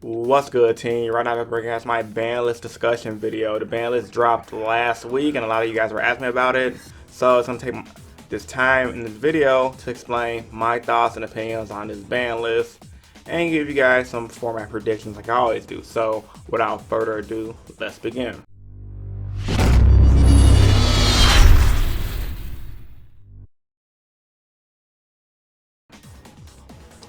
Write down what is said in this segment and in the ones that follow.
What's good, team? Right now I'm bringing us my ban list discussion video. The ban list dropped last week and a lot of you guys were asking me about it. So it's going to take this time in this video to explain my thoughts and opinions on this ban list and give you guys some format predictions like I always do. So without further ado, let's begin.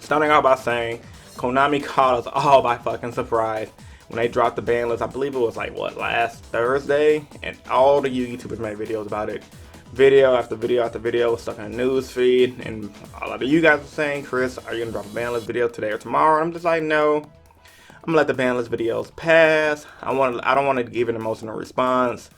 Starting out by saying Konami caught us all by fucking surprise when they dropped the ban list. I believe it was like what, last Thursday, and all the YouTubers made videos about it. Video after video after video was stuck in the news feed, and a lot of you guys were saying, Chris, are you gonna drop a ban list video today or tomorrow? And I'm just like, no, I'm gonna let the ban list videos pass. I don't want to give an emotional response.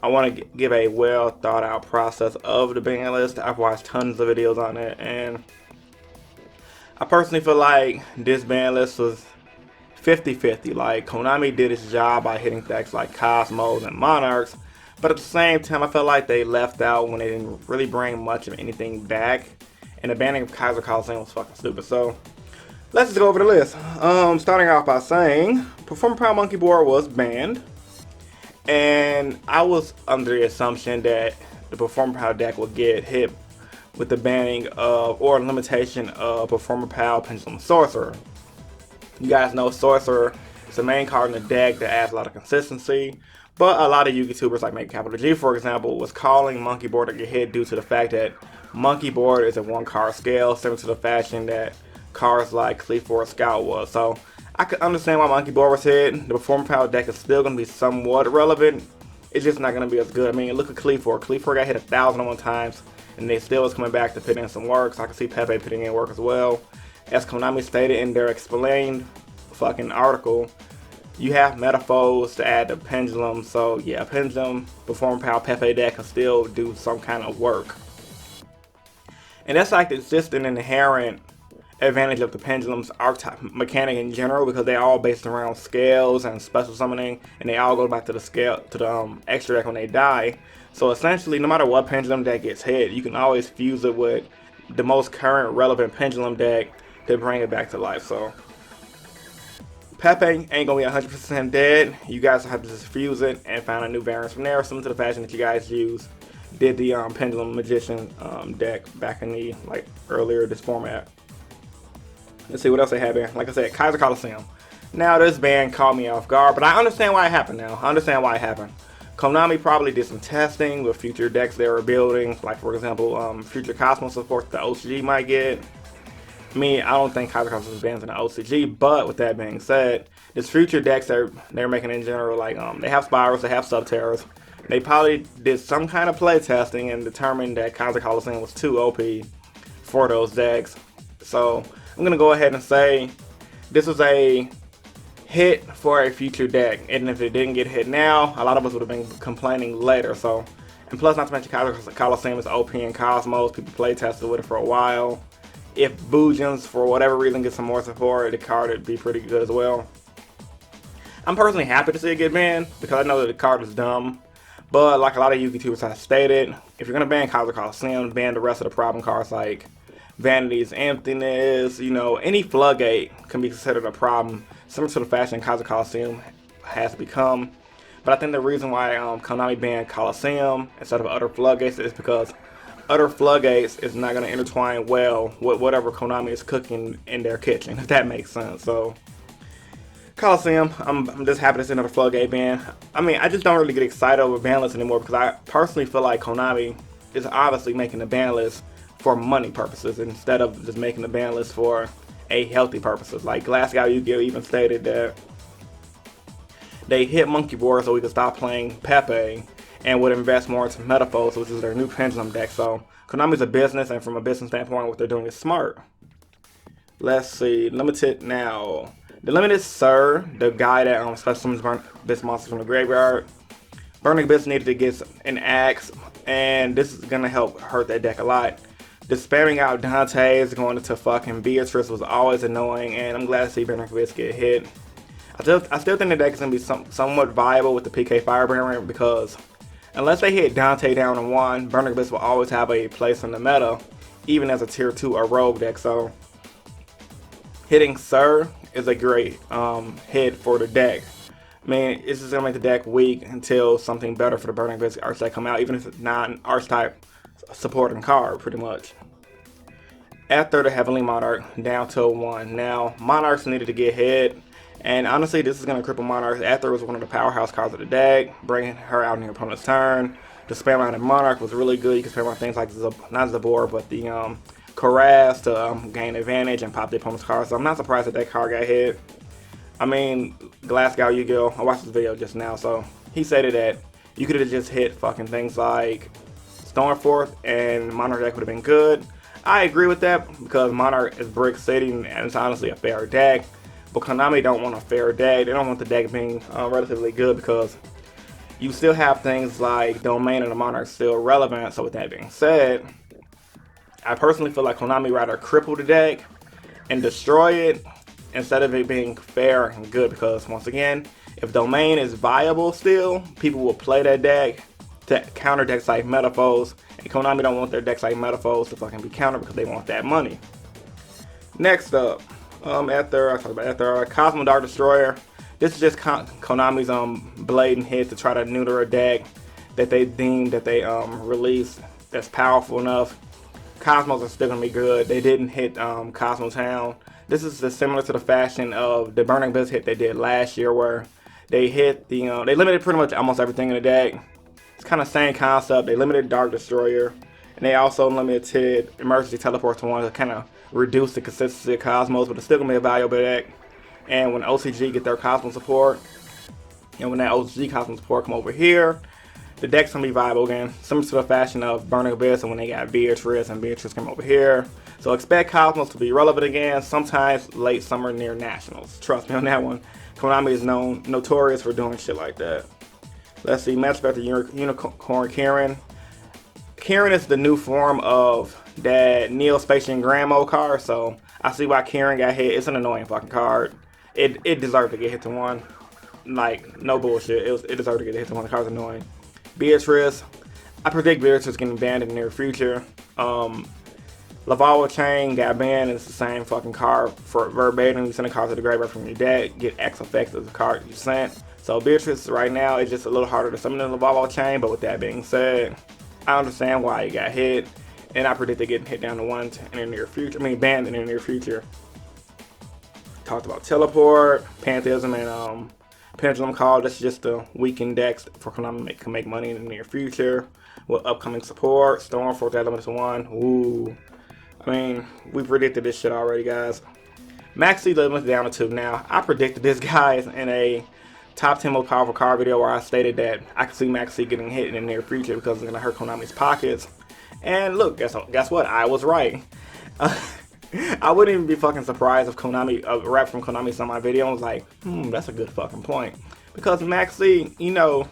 I want to give a well thought out process of the ban list. I've watched tons of videos on it, and I personally feel like this ban list was 50-50. Like, Konami did its job by hitting decks like Cosmos and Monarchs, but at the same time, I felt like they left out when they didn't really bring much of anything back, and the banning of Kaiser Coliseum was fucking stupid. So, let's just go over the list. Starting off by saying, Performer Power Monkey Board was banned, and I was under the assumption that the Performer Power deck would get hit with the banning of, or limitation of, Performer Power Pendulum Sorcerer. You guys know Sorcerer is the main card in the deck that adds a lot of consistency, but a lot of YouTubers like Make Capital G, for example, was calling Monkey Board to get hit due to the fact that Monkey Board is a one card scale, similar to the fashion that cards like Cleaver Scout was. So I could understand why Monkey Board was hit. The Performer Power deck is still going to be somewhat relevant. It's just not going to be as good. I mean, look at Cleaver. Cleaver got hit 1,001 times, and they still is coming back to put in some work. So I can see Pepe putting in work as well. As Konami stated in their explained fucking article, you have metaphors to add to Pendulum. So yeah, Pendulum, Performer Power, Pepe deck can still do some kind of work. And that's like it's just an inherent advantage of the Pendulum's archetype mechanic in general, because they all based around scales and special summoning, and they all go back to the scale, to the extra deck when they die. So essentially, no matter what Pendulum deck gets hit, you can always fuse it with the most current relevant Pendulum deck to bring it back to life. So Pepe ain't gonna be 100% dead. You guys have to just fuse it and find a new variant from there, similar to the fashion that you guys did the Pendulum Magician deck back in the earlier this format. Let's see what else they have here. Like I said, Kaiser Coliseum. Now this ban caught me off guard, but I understand why it happened now. I understand why it happened. Konami probably did some testing with future decks they were building, like for example, future Cosmos support the OCG might get. I mean, I don't think Kaiser Cosmos is banned in the OCG, but with that being said, this future decks they're making in general, like they have Spirals, they have Subterrors. They probably did some kind of play testing and determined that Kaiser Coliseum was too OP for those decks. So I'm gonna go ahead and say this was a hit for a future deck, and if it didn't get hit now, a lot of us would have been complaining later. So, and plus, not to mention Kaiser Coliseum is OP in Cosmos. People play tested with it for a while. If Bujins, for whatever reason, get some more support, the card would be pretty good as well. I'm personally happy to see it get banned because I know that the card is dumb. But like a lot of YouTubers have stated, if you're gonna ban Kaiser Coliseum, ban the rest of the problem cards like Vanity's Emptiness. You know, any Floodgate can be considered a problem, similar to the fashion Kaiser Coliseum has become. But I think the reason why Konami banned Coliseum instead of other Floodgates is because other Floodgates is not going to intertwine well with whatever Konami is cooking in their kitchen, if that makes sense. So Coliseum, I'm just happy to see another Floodgate ban. I mean, I just don't really get excited over ban lists anymore because I personally feel like Konami is obviously making the ban list for money purposes instead of just making the ban list for a healthy purposes. Like Glasgow Yu-Gi-Oh even stated that they hit Monkey Board so we could stop playing Pepe and would invest more into Metaphors, which is their new Pendulum deck. So Konami's a business, and from a business standpoint, what they're doing is smart. Let's see, limited now. The limited Sir, the guy that special summons this monster from the graveyard. Burning Abyss needed to get an axe, and this is gonna help hurt that deck a lot. The spamming out Dante's going into fucking Beatrice was always annoying, and I'm glad to see Burning Abyss get hit. I still think the deck is gonna be somewhat viable with the PK Firebrand, because unless they hit Dante down to 1, Burning Abyss will always have a place in the meta, even as a tier 2 or rogue deck. So hitting Sir is a great hit for the deck. I mean, it's just gonna make the deck weak until something better for the Burning Abyss archetype come out, even if it's not an archetype supporting card, pretty much. After the Heavenly Monarch, down to a 1. Now, Monarchs needed to get hit, and honestly, this is going to cripple Monarchs. Aether was one of the powerhouse cards of the deck, bringing her out in your opponent's turn. The spam out of Monarch was really good. You can spam out things like, not Zabor, but the Karaz to gain advantage and pop the opponent's card. So I'm not surprised that that card got hit. I mean, Glasgow Yu-Gi-Oh! I watched this video just now, so he said that you could have just hit fucking things like Stormforth and Monarch deck would have been good. I agree with that because Monarch is Brick City and it's honestly a fair deck. But Konami don't want a fair deck. They don't want the deck being relatively good because you still have things like Domain and the Monarch still relevant. So with that being said, I personally feel like Konami rather cripple the deck and destroy it instead of it being fair and good, because once again, if Domain is viable still, people will play that deck to counter decks like Metaphors, and Konami don't want their decks like Metaphors to fucking be countered because they want that money. Next up, after Cosmo Dark Destroyer, this is just Konami's blatant hit to try to neuter a deck that they deemed that they released that's powerful enough. Cosmos are still gonna be good. They didn't hit Cosmo Town. This is similar to the fashion of the Burning Abyss hit they did last year, where they hit the they limited pretty much almost everything in the deck. It's kind of same concept. They limited Dark Destroyer, and they also limited Emergency Teleport to 1 to kind of reduce the consistency of Cosmos, but it's still gonna be a valuable deck. And when OCG get their Cosmos support, and when that OCG Cosmos support come over here, the deck's gonna be viable again, similar to the fashion of Burning Abyss and when they got Beatrice and Beatrice come over here. So expect Cosmos to be relevant again, sometimes late summer near Nationals. Trust me on that one. Konami is notorious for doing shit like that. Let's see, matchup after Unicorn Kirin. Kirin is the new form of that Neo-Spacian Grand Mode card, so I see why Kirin got hit. It's an annoying fucking card. It deserved to get hit to 1. Like, no bullshit. It deserved to get hit to 1. The card's annoying. Beatrice. I predict Beatrice getting banned in the near future. Lavalva Chain got banned, and it's the same fucking card for verbatim. You send a card to the graveyard from your deck, get X effects of the card you sent. So Beatrice right now is just a little harder to summon than Lavalva Chain, but with that being said, I understand why he got hit, and I predict they getting hit down to 1 in the near future. I mean, banned in the near future. Talked about Teleport, Pantheism, and Pendulum Call. That's just the weakened decks for Konami can make money in the near future with upcoming support. Stormforth Element to 1. Ooh. I mean, we predicted this shit already, guys. Maxi limits down to 2. Now, I predicted this, guys, in a top 10 most powerful card video where I stated that I could see Maxi getting hit in the near future because it's going to hurt Konami's pockets. And look, guess what? I was right. I wouldn't even be fucking surprised if Konami, a rep from Konami saw my video and was like, that's a good fucking point. Because Maxi, you know,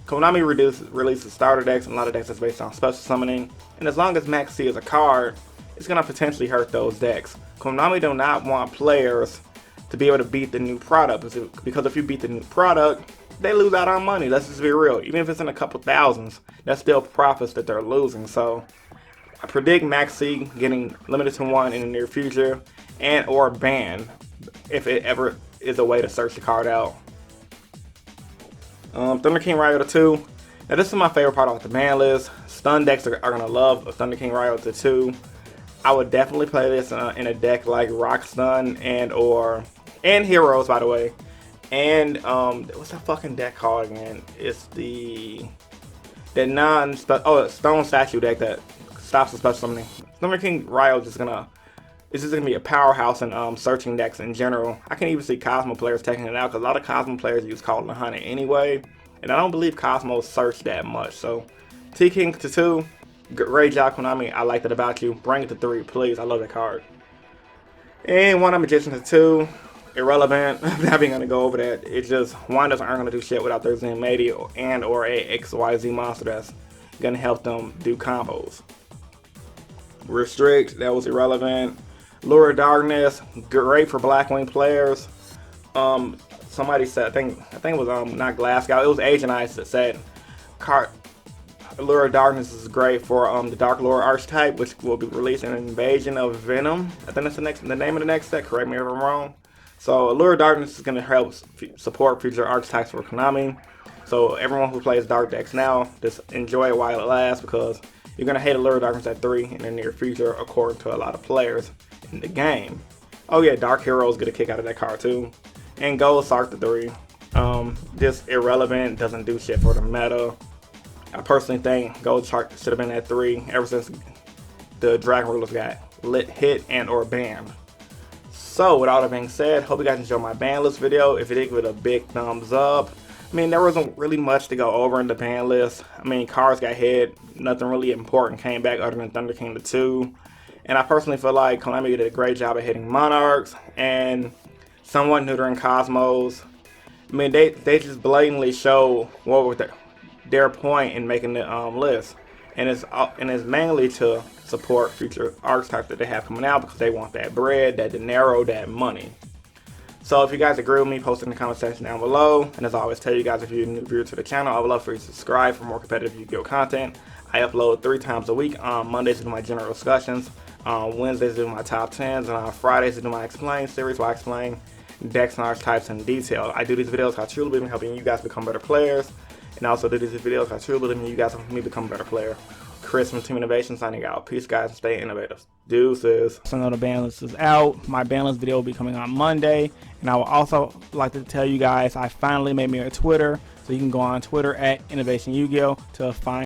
Konami releases starter decks and a lot of decks that's based on special summoning. And as long as Maxi is a card, it's going to potentially hurt those decks. Konami do not want players to be able to beat the new product, because if you beat the new product, they lose out on money. Let's just be real. Even if it's in a couple thousands, that's still profits that they're losing. So I predict Maxi getting limited to 1 in the near future, and or banned if it ever is a way to search the card out. Thunder King Ryo to 2. Now this is my favorite part of the ban list. Stun decks are gonna love Thunder King Ryo to 2. I would definitely play this in a deck like Rock Stun and Heroes, by the way. And what's that fucking deck called again? It's the Stone Statue deck that stops the special summoning. Thunder King Ryo is just gonna be a powerhouse in searching decks in general. I can even see Cosmo players taking it out because a lot of Cosmo players use Call of the Hunter anyway, and I don't believe Cosmo search that much. So T King to 2. Great job, Konami. I like that about you. Bring it to 3, please. I love that card. And Wanda Magician to 2. Irrelevant. I'm not even gonna go over that. It's just Wandas aren't gonna do shit without their Zenmaity and or a XYZ monster that's gonna help them do combos. Restrict, that was irrelevant. Lure of Darkness, great for Blackwing players. Somebody said, I think it was not Glasgow, it was Agent Ice that said Lure of Darkness is great for the Dark Lord archetype, which will be released in Invasion of Venom. I think that's the name of the next set, correct me if I'm wrong. So Allure of Darkness is going to help support future archetypes for Konami. So everyone who plays Dark decks now, just enjoy it while it lasts, because you're going to hate Allure of Darkness at 3 in the near future, according to a lot of players in the game. Oh yeah, Dark Heroes get a kick out of that card too. And Gold Sark to 3. Just irrelevant, doesn't do shit for the meta. I personally think Gold Sark should have been at 3 ever since the Dragon Rulers got hit and or banned. So with all that being said, hope you guys enjoyed my ban list video. If you did, give it a big thumbs up. I mean, there wasn't really much to go over in the ban list. I mean, cards got hit, nothing really important came back other than Thunder King 2. And I personally feel like Konami did a great job of hitting Monarchs and somewhat neutering Cosmos. I mean, they just blatantly show what was their point in making the list. And it's mainly to support future archetypes that they have coming out, because they want that bread, that dinero, that money. So if you guys agree with me, post it in the comment section down below. And as I always tell you guys, if you're a new viewer to the channel, I would love for you to subscribe for more competitive Yu-Gi-Oh content. I upload 3 times a week. On Mondays I do my general discussions, on Wednesdays I do my top 10s, and on Fridays I do my Explain series where I explain decks and archetypes in detail. I do these videos, I truly believe in helping you guys become better players. And I also do these videos, I truly believe in you guys helping me become a better player. Chris from Team Innovation signing out. Peace, guys, and stay innovative. Deuces. So I know the ban list is out. My ban list video will be coming on Monday. And I would also like to tell you guys I finally made me a Twitter. So you can go on Twitter at Innovation Yu-Gi-Oh to find